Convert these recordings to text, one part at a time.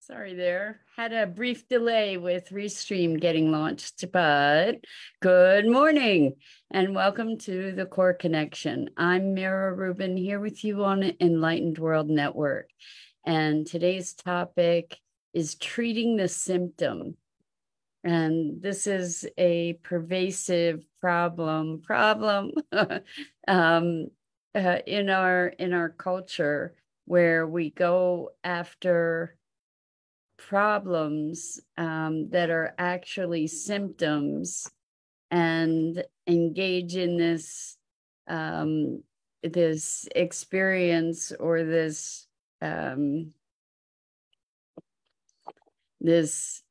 Sorry there. Had a brief delay with Restream getting launched, but good morning and welcome to the Core Connection. I'm Mira Rubin here with you on Enlightened World Network. And today's topic is treating the symptom. And this is a pervasive problem in our culture, where we go after problems that are actually symptoms and engage in this this experience or this this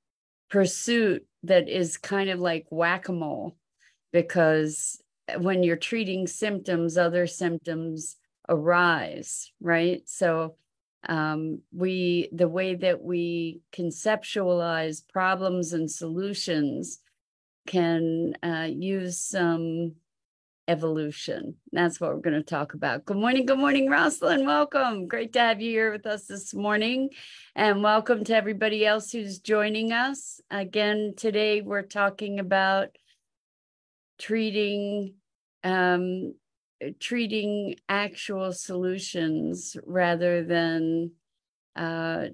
pursuit that is kind of like whack-a-mole, because when you're treating symptoms, other symptoms arise, right? So the way that we conceptualize problems and solutions can use some evolution. That's what we're going to talk about. Good morning, Rosalind. Welcome. Great to have you here with us this morning. And welcome to everybody else who's joining us. Again, today we're talking about treating actual solutions rather than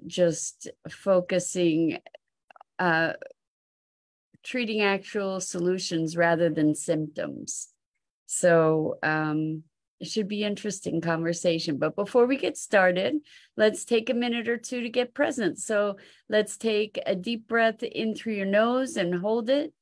just focusing, treating actual solutions rather than symptoms. So it should be an interesting conversation. But before we get started, let's take a minute or two to get present. So let's take a deep breath in through your nose and hold it.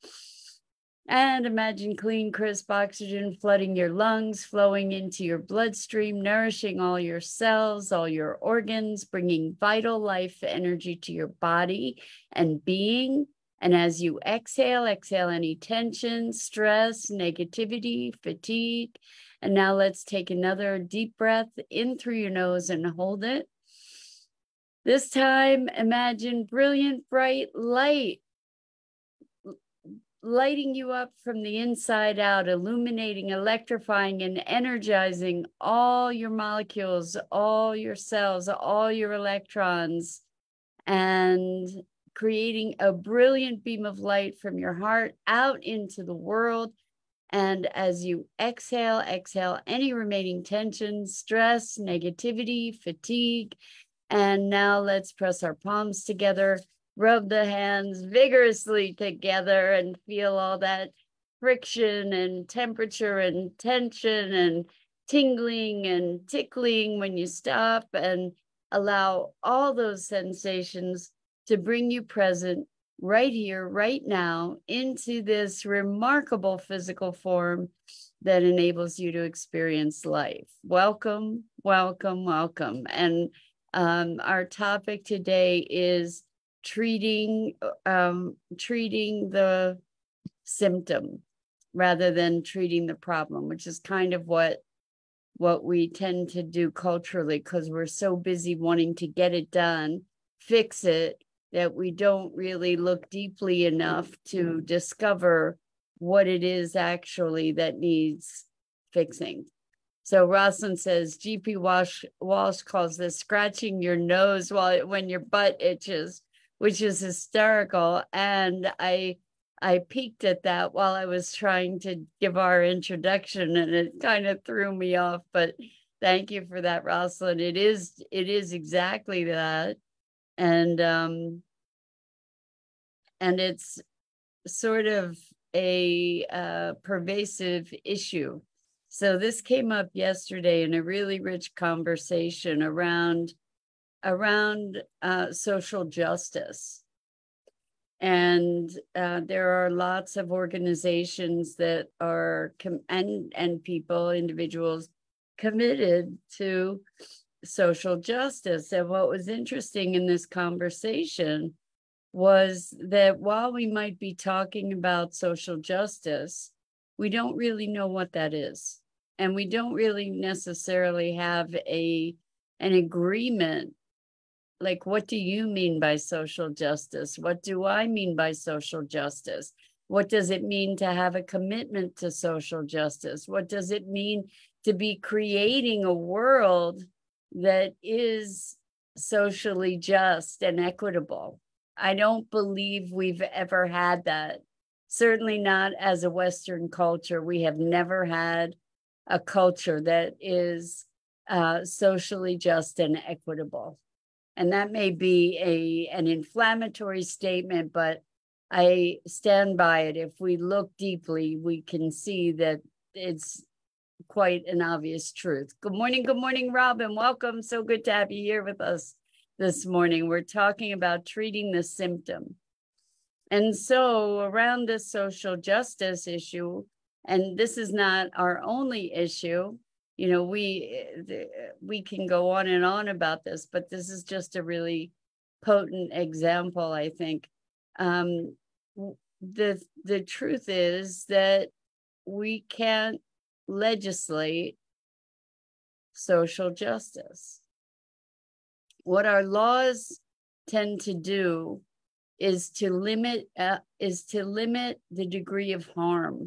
And imagine clean, crisp oxygen flooding your lungs, flowing into your bloodstream, nourishing all your cells, all your organs, bringing vital life energy to your body and being. And as you exhale any tension, stress, negativity, fatigue. And now let's take another deep breath in through your nose and hold it. This time, imagine brilliant, bright light lighting you up from the inside out, illuminating, electrifying, and energizing all your molecules, all your cells, all your electrons, and creating a brilliant beam of light from your heart out into the world. And as you exhale any remaining tension, stress, negativity, fatigue. And now let's press our palms together. Rub the hands vigorously together and feel all that friction and temperature and tension and tingling and tickling when you stop, and allow all those sensations to bring you present right here, right now, into this remarkable physical form that enables you to experience life. Welcome, welcome, welcome. And our topic today is treating the symptom rather than treating the problem, which is kind of what we tend to do culturally, because we're so busy wanting to get it done, fix it, that we don't really look deeply enough to discover what it is actually that needs fixing. So Rosalind says, GP Walsh calls this scratching your nose when your butt itches, which is hysterical. And I peeked at that while I was trying to give our introduction, and it kind of threw me off. But thank you for that, Rosalind. It is exactly that. And it's sort of a pervasive issue. So this came up yesterday in a really rich conversation around social justice. And there are lots of organizations that are and people, individuals committed to social justice. And what was interesting in this conversation was that while we might be talking about social justice, we don't really know what that is. And we don't really necessarily have an agreement. Like, what do you mean by social justice? What do I mean by social justice? What does it mean to have a commitment to social justice? What does it mean to be creating a world that is socially just and equitable. I don't believe we've ever had that. Certainly not as a Western culture. We have never had a culture that is socially just and equitable. And that may be an inflammatory statement, but I stand by it. If we look deeply, we can see that it's quite an obvious truth. Good morning, Robin. Welcome. So good to have you here with us this morning. We're talking about treating the symptom. And so around this social justice issue, and this is not our only issue, you know, we can go on and on about this, but this is just a really potent example, I think. The truth is that we can't legislate social justice. What our laws tend to do is to limit the degree of harm.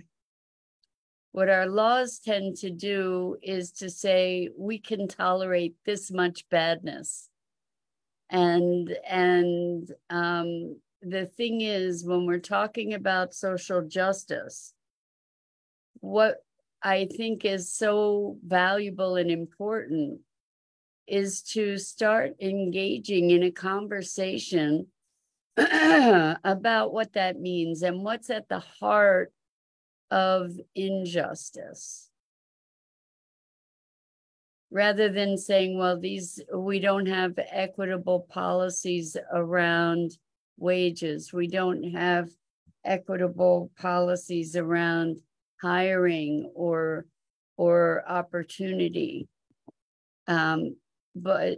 What our laws tend to do is to say we can tolerate this much badness. And the thing is, when we're talking about social justice, what I think is so valuable and important is to start engaging in a conversation about what that means and what's at the heart of injustice. Rather than saying, well, we don't have equitable policies around wages. We don't have equitable policies around hiring or opportunity. But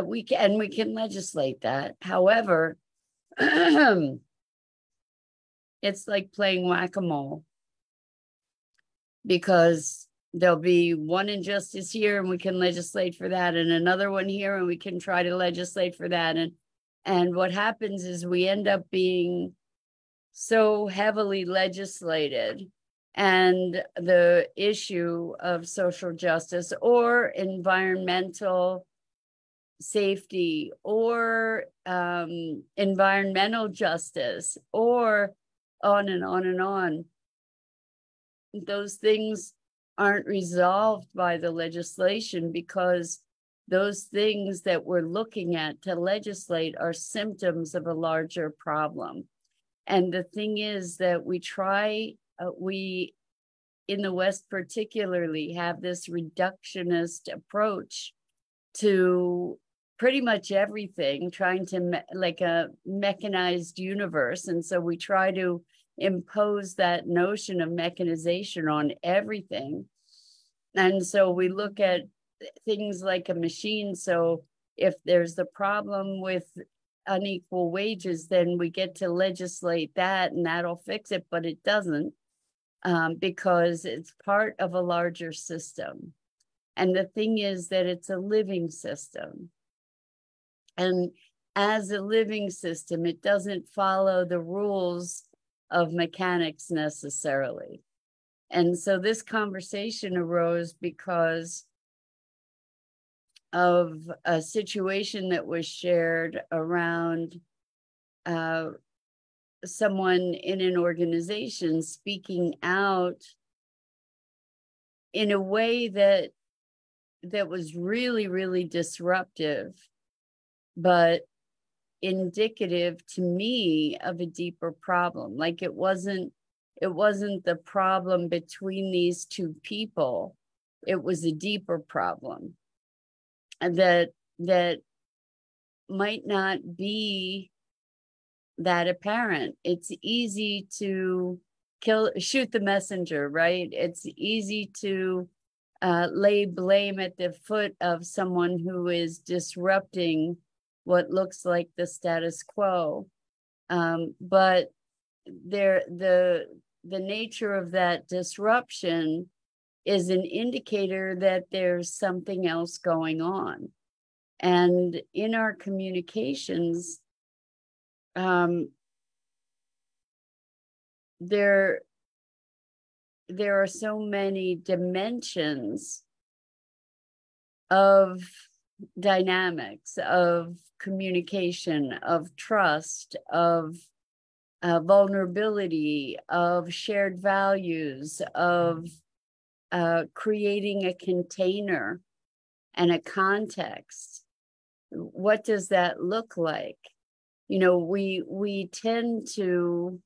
we can legislate that. However, it's like playing whack-a-mole, because there'll be one injustice here and we can legislate for that, and another one here and we can try to legislate for that. And what happens is we end up being so heavily legislated, and the issue of social justice or environmental safety or environmental justice or on and on and on, those things aren't resolved by the legislation, because those things that we're looking at to legislate are symptoms of a larger problem. And the thing is that we in the West particularly have this reductionist approach to pretty much everything, trying to like a mechanized universe. And so we try to impose that notion of mechanization on everything. And so we look at things like a machine. So if there's the problem with unequal wages, then we get to legislate that and that'll fix it, but it doesn't, because it's part of a larger system. And the thing is that it's a living system. And as a living system, it doesn't follow the rules of mechanics necessarily. And so this conversation arose because of a situation that was shared around someone in an organization speaking out in a way that was really, really disruptive, but indicative to me of a deeper problem. Like it wasn't the problem between these two people. It was a deeper problem that might not be that apparent. It's easy to shoot the messenger, right? It's easy to lay blame at the foot of someone who is disrupting what looks like the status quo. But the nature of that disruption is an indicator that there's something else going on. And in our communications, there are so many dimensions of dynamics of communication, of trust, of vulnerability, of shared values, of creating a container and a context. What does that look like? You know, we tend to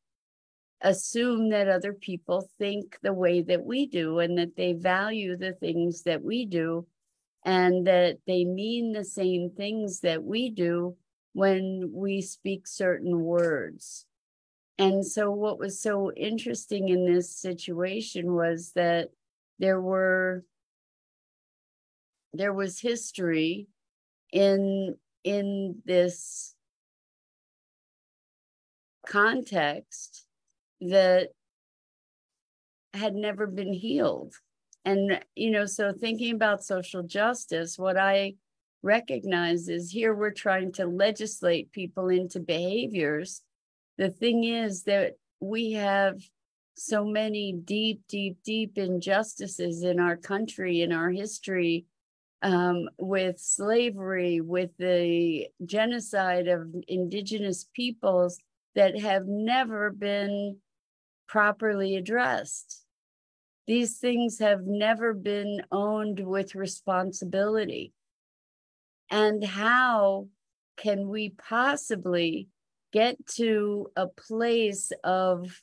assume that other people think the way that we do, and that they value the things that we do, and that they mean the same things that we do when we speak certain words. And so what was so interesting in this situation was that there was history in this context that had never been healed. And, you know, so thinking about social justice, what I recognize is here we're trying to legislate people into behaviors. The thing is that we have so many deep injustices in our country, in our history, with slavery, with the genocide of indigenous peoples, that have never been properly addressed. These things have never been owned with responsibility. And how can we possibly get to a place of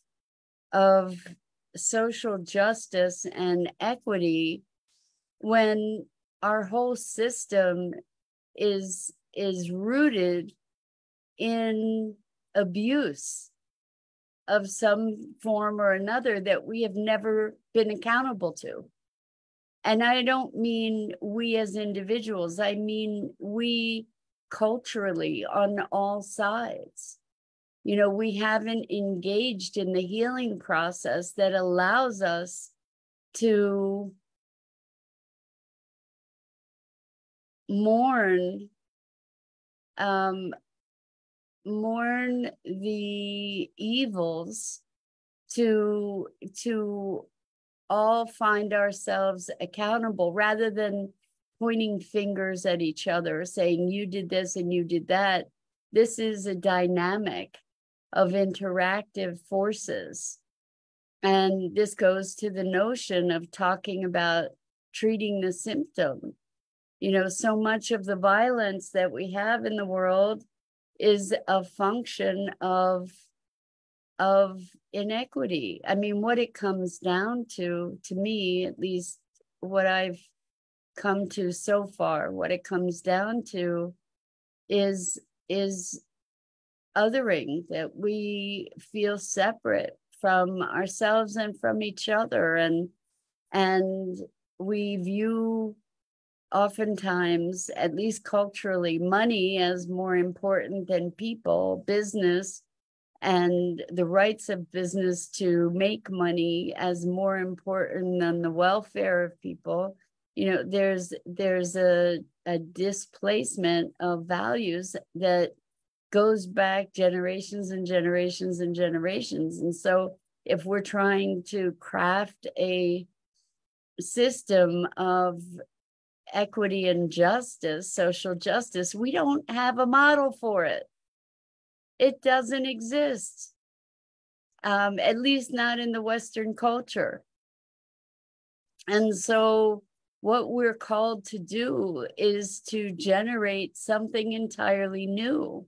social justice and equity when our whole system is rooted in abuse of some form or another that we have never been accountable to? And I don't mean we as individuals, I mean we culturally on all sides. You know, we haven't engaged in the healing process that allows us to mourn the evils, to all find ourselves accountable, rather than pointing fingers at each other, saying you did this and you did that. This is a dynamic of interactive forces. And this goes to the notion of talking about treating the symptom. You know, so much of the violence that we have in the world is a function of inequity. I mean, what it comes down to me, at least what I've come to so far, what it comes down to is othering, that we feel separate from ourselves and from each other, and we view, oftentimes, at least culturally, money as more important than people, business, and the rights of business to make money as more important than the welfare of people. You know, there's a displacement of values that goes back generations and generations and generations. And so if we're trying to craft a system of equity and justice, social justice, we don't have a model for it. It doesn't exist, at least not in the Western culture. And so what we're called to do is to generate something entirely new.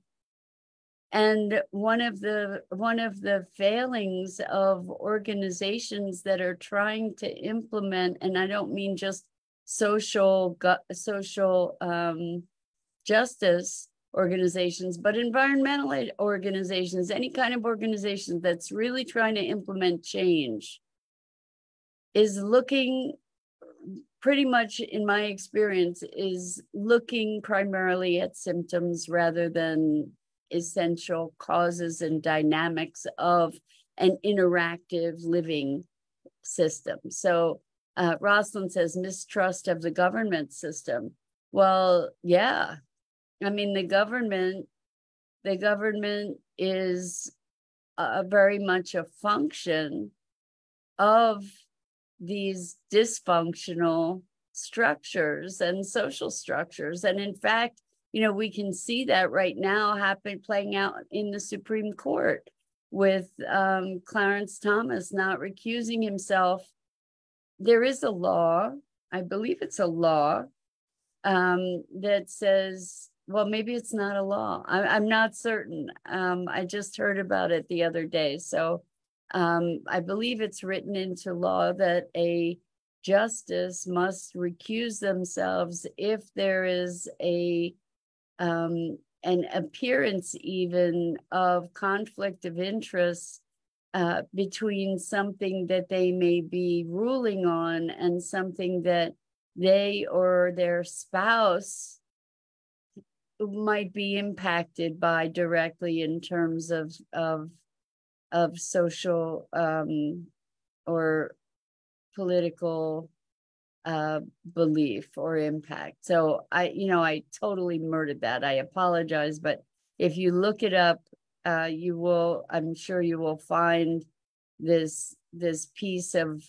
And one of the failings of organizations that are trying to implement, and I don't mean just social justice organizations, but environmental organizations, any kind of organization that's really trying to implement change, is looking, pretty much in my experience, is looking primarily at symptoms rather than essential causes and dynamics of an interactive living system. So Rosalind says mistrust of the government system. Well, yeah, I mean, the government is very much a function of these dysfunctional structures and social structures. And in fact, you know, we can see that right now playing out in the Supreme Court with Clarence Thomas not recusing himself. There is a law, I believe it's a law, that says, well, maybe it's not a law. I'm not certain. I just heard about it the other day. So I believe it's written into law that a justice must recuse themselves if there is an appearance even of conflict of interest between something that they may be ruling on and something that they or their spouse might be impacted by directly in terms of social or political belief or impact. So I totally murdered that. I apologize, but if you look it up, I'm sure you will find this piece of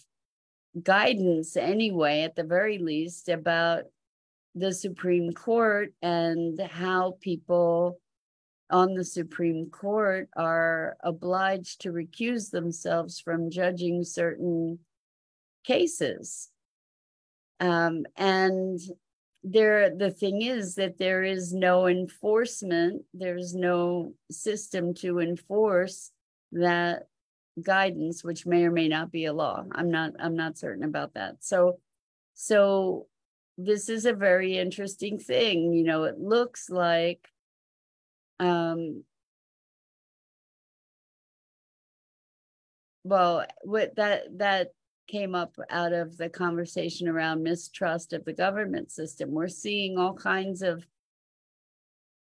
guidance anyway, at the very least, about the Supreme Court and how people on the Supreme Court are obliged to recuse themselves from judging certain cases. And the thing is that there is no enforcement, there's no system to enforce that guidance, which may or may not be a law. I'm not certain about that. So this is a very interesting thing. You know, it looks like well, what that came up out of the conversation around mistrust of the government system. We're seeing all kinds of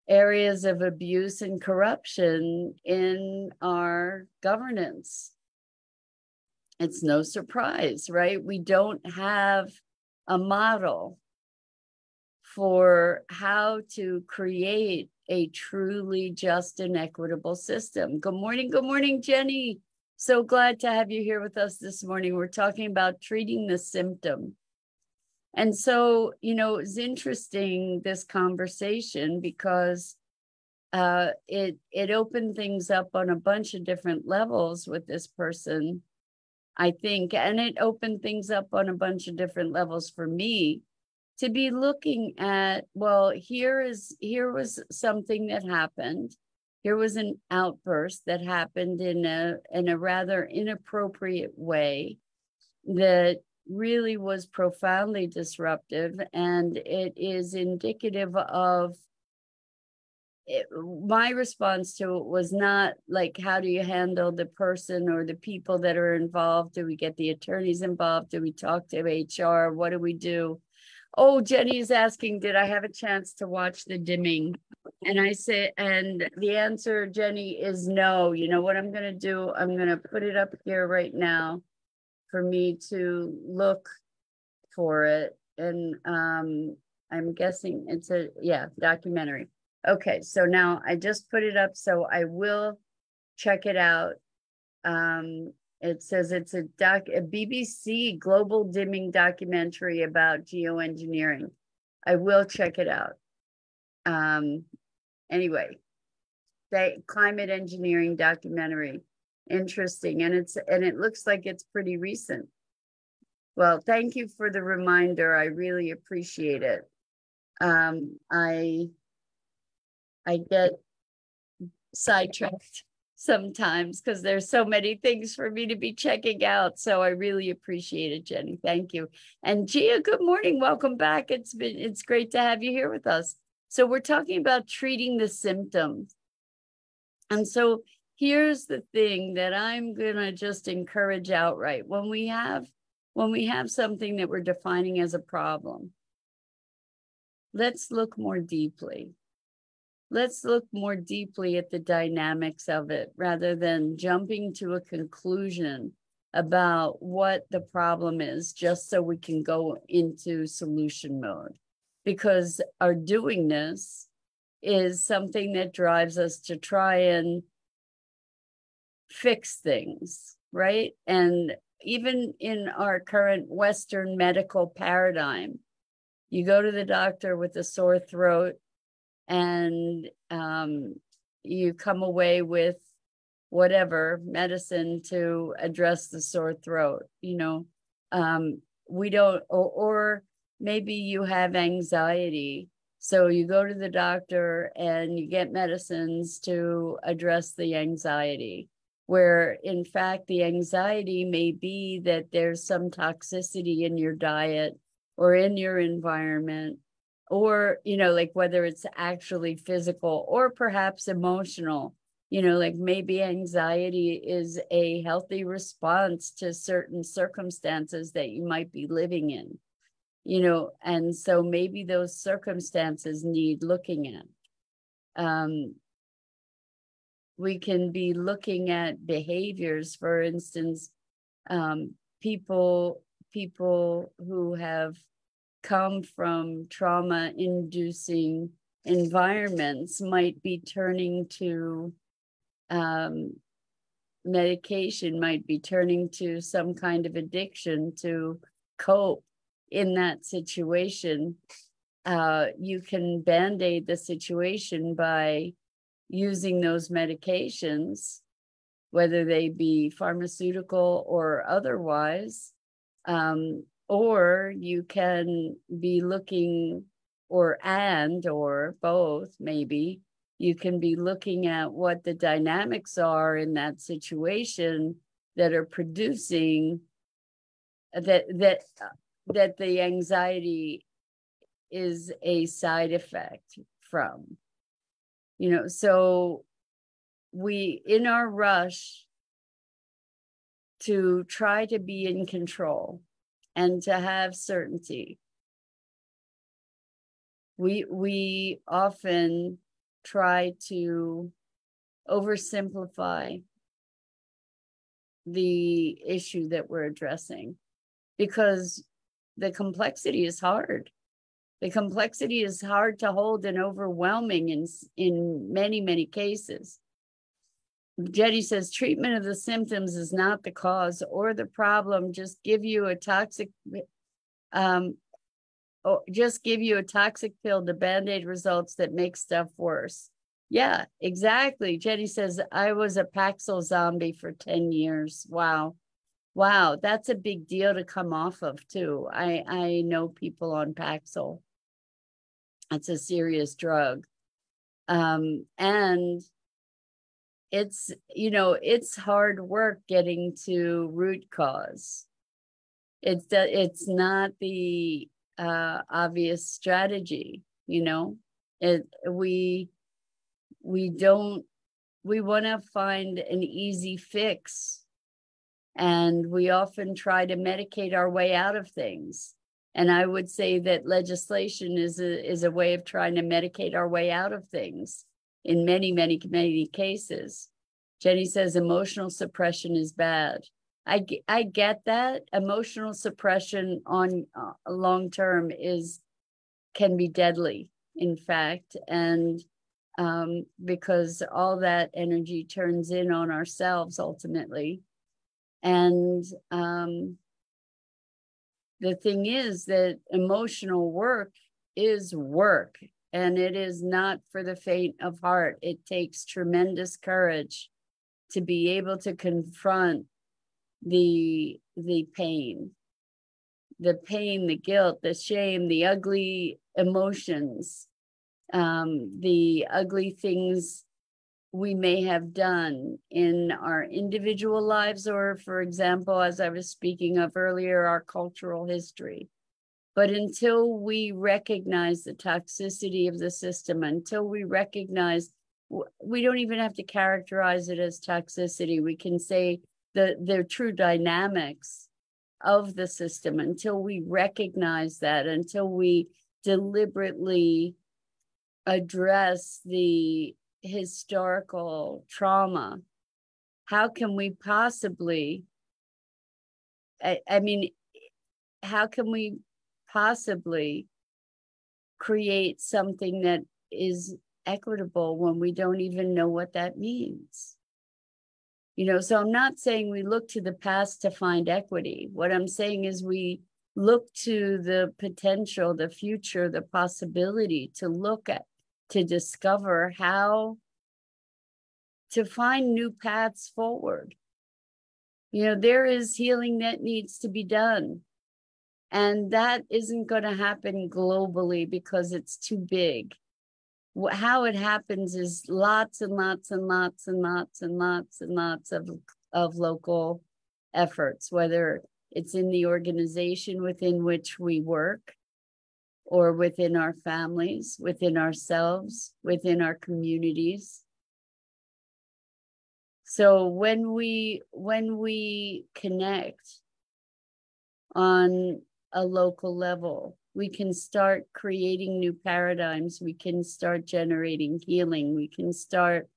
areas of abuse and corruption in our governance. It's no surprise, right? We don't have a model for how to create a truly just and equitable system. Good morning, Jenny. So glad to have you here with us this morning. We're talking about treating the symptom. And so, you know, it's interesting, this conversation, because it opened things up on a bunch of different levels with this person, I think, and it opened things up on a bunch of different levels for me to be looking at, well, here was something that happened. Here was an outburst that happened in a rather inappropriate way that really was profoundly disruptive, and it is indicative of my response to it was not like, how do you handle the person or the people that are involved? Do we get the attorneys involved? Do we talk to HR? What do we do? Oh, Jenny is asking, did I have a chance to watch the dimming? And I say, and the answer, Jenny, is no. You know what I'm going to do? I'm going to put it up here right now for me to look for it. And I'm guessing it's documentary. Okay, so now I just put it up, so I will check it out. It says it's a BBC global dimming documentary about geoengineering. I will check it out. Anyway, the climate engineering documentary, interesting, and it looks like it's pretty recent. Well, thank you for the reminder. I really appreciate it. I get sidetracked sometimes because there's so many things for me to be checking out. So I really appreciate it, Jenny. Thank you. And Gia, good morning. Welcome back. It's great to have you here with us. So we're talking about treating the symptoms. And so here's the thing that I'm gonna just encourage outright. When we have something that we're defining as a problem, let's look more deeply. Let's look more deeply at the dynamics of it rather than jumping to a conclusion about what the problem is just so we can go into solution mode. Because our doingness is something that drives us to try and fix things, right? And even in our current Western medical paradigm, you go to the doctor with a sore throat and you come away with whatever medicine to address the sore throat, we don't, or maybe you have anxiety. So you go to the doctor and you get medicines to address the anxiety, where in fact the anxiety may be that there's some toxicity in your diet or in your environment, or, like whether it's actually physical or perhaps emotional. Like maybe anxiety is a healthy response to certain circumstances that you might be living in, and so maybe those circumstances need looking at. We can be looking at behaviors, for instance, people who have come from trauma-inducing environments might be turning to medication, might be turning to some kind of addiction to cope in that situation. You can band-aid the situation by using those medications, whether they be pharmaceutical or otherwise, or you can be looking, or both, maybe, you can be looking at what the dynamics are in that situation that are producing that the anxiety is a side effect from. So we, in our rush to try to be in control and to have certainty, we often try to oversimplify the issue that we're addressing, because the complexity is hard. The complexity is hard to hold and overwhelming in many, many cases. Jetty says, treatment of the symptoms is not the cause or the problem. Just give you a toxic pill to band-aid results that make stuff worse. Yeah, exactly. Jetty says, I was a Paxil zombie for 10 years. Wow. That's a big deal to come off of too. I know people on Paxil. It's a serious drug. And it's hard work getting to root cause. It's not the obvious strategy, we want to find an easy fix, and we often try to medicate our way out of things. And I would say that legislation is a way of trying to medicate our way out of things in many, many, many cases. Jenny says emotional suppression is bad. I get that. Emotional suppression on long term can be deadly, in fact, and because all that energy turns in on ourselves ultimately. And the thing is that emotional work is work, and it is not for the faint of heart. It takes tremendous courage to be able to confront the pain, the guilt, the shame, the ugly emotions, the ugly things we may have done in our individual lives, or, for example, as I was speaking of earlier, our cultural history. But until we recognize the toxicity of the system, until we recognize, we don't even have to characterize it as toxicity. We can say the true dynamics of the system. Until we recognize that, until we deliberately address the historical trauma, how can we possibly, how can we possibly create something that is equitable when we don't even know what that means? So I'm not saying we look to the past to find equity. What I'm saying is we look to the potential, the future, the possibility to look at, to discover how to find new paths forward. There is healing that needs to be done. And that isn't going to happen globally because it's too big. How it happens is lots and lots and lots and lots and lots and lots of local efforts, whether it's in the organization within which we work, or within our families, within ourselves, within our communities. So when we connect on a local level, we can start creating new paradigms. We can start generating healing. We can start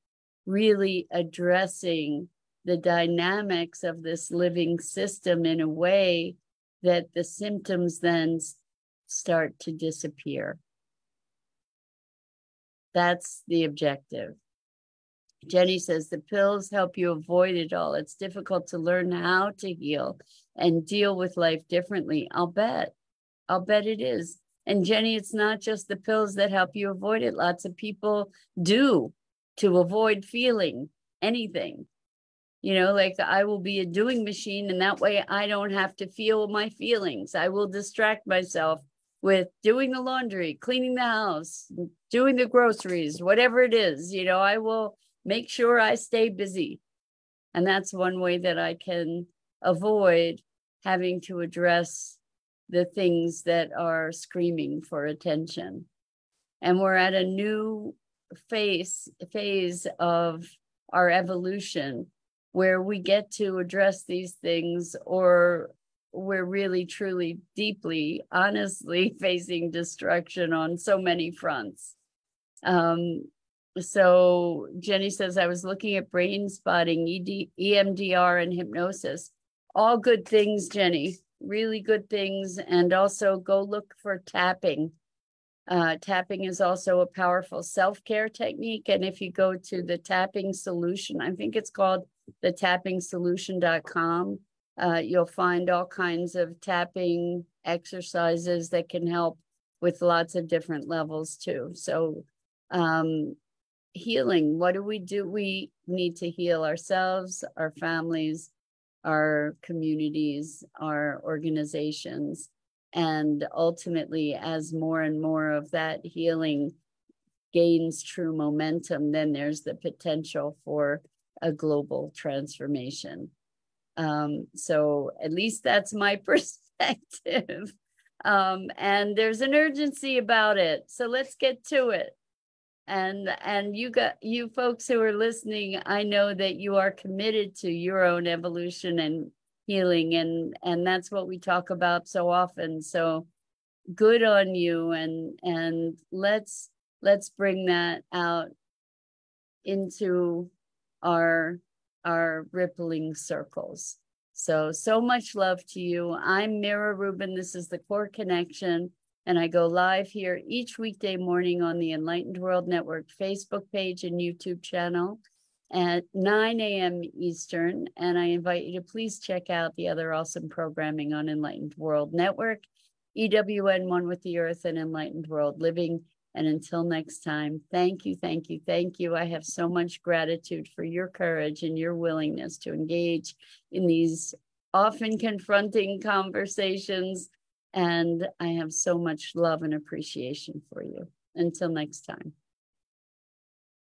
really addressing the dynamics of this living system in a way that the symptoms then start to disappear. That's the objective. Jenny says the pills help you avoid it all. It's difficult to learn how to heal and deal with life differently. I'll bet it is. And Jenny, it's not just the pills that help you avoid it. Lots of people do to avoid feeling anything. Like I will be a doing machine, and that way I don't have to feel my feelings. I will distract myself with doing the laundry, cleaning the house, doing the groceries, whatever it is. I will make sure I stay busy. And that's one way that I can avoid having to address the things that are screaming for attention. And we're at a new phase of our evolution where we get to address these things, or we're really, truly, deeply, honestly facing destruction on so many fronts. So Jenny says, I was looking at brain spotting, EMDR, and hypnosis. All good things, Jenny, really good things. And also go look for tapping. Tapping is also a powerful self-care technique. And if you go to the tapping solution, I think it's called thetappingsolution.com, you'll find all kinds of tapping exercises that can help with lots of different levels too. So healing, what do? We need to heal ourselves, our families, our communities, our organizations. And ultimately, as more and more of that healing gains true momentum, then there's the potential for a global transformation. So at least that's my perspective. And there's an urgency about it. So let's get to it. And you folks who are listening, I know that you are committed to your own evolution and healing, and that's what we talk about so often. So good on you, and let's bring that out into our rippling circles. So much love to you. I'm Mira Rubin. This is the Core Connection, and I go live here each weekday morning on the Enlightened World Network Facebook page and YouTube channel at 9 a.m. Eastern. And I invite you to please check out the other awesome programming on Enlightened World Network, EWN, One with the Earth, and Enlightened World Living. And until next time, thank you, thank you, thank you. I have so much gratitude for your courage and your willingness to engage in these often confronting conversations. And I have so much love and appreciation for you. Until next time.